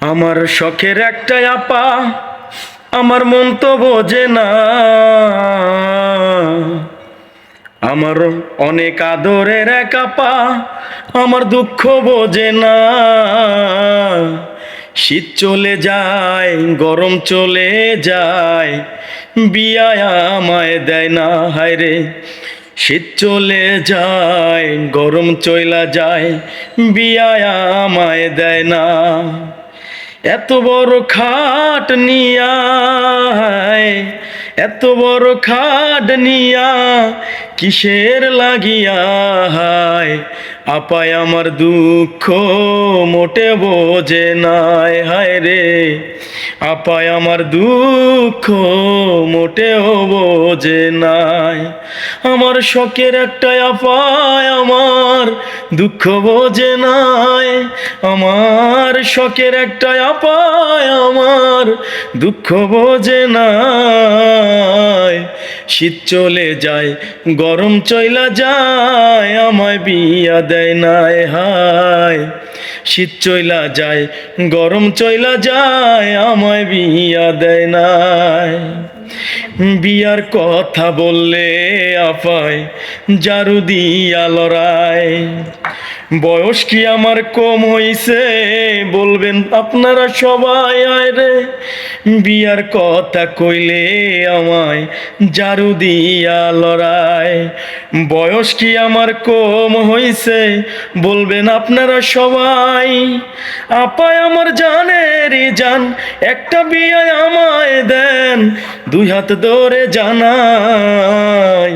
আমার শখের একটা আপা আমার মন তো বোঝে না, আমার অনেক আদরের এক আপা আমার দুঃখ বোঝে না। শীত চলে যায়, গরম চলে যায়, বিয়ায় আমায় দেয় না। হায় রে, শীত চলে যায়, গরম চইলা যায়, বিয়ায় আমায় দেয় না। এত বড় খাট নিয়া, এত বড় খাট নিয়া কিসের লাগিয়া, হায় আপায় আমার দুঃখ মোটে বোঝে নাই। হায় রে, আপায় আমার দুঃখ মোটেও বোঝে নাই। আমার শখের একটা আপায় আমার দুঃখ বোঝে নাই, আমার শখের একটা আপায় আমার দুঃখ বোঝে নাই। শীত চলে যায়, গরম চইলা যায়, আমায় বিয়া দেয় নাই। হায়, শীত চইলা যায়, গরম চইলা যায়, আমায় বিয়া দেয় নাই। বিয়ার কথা বললে আপায় জারু দিয়া লড়াই। বয়স কি আমার কম হইছে বলবেন আপনারা সবাই। আয় রে, বিয়ার কথা কইলে আমায় জারু দিয়া লড়াই। বয়স কি আমার কম হইছে বলবেন আপনারা সবাই। আপায় আমার জানেরই জান, একটা বিয়ায় আমায় দেন, দুই হাত ধরে জানাই।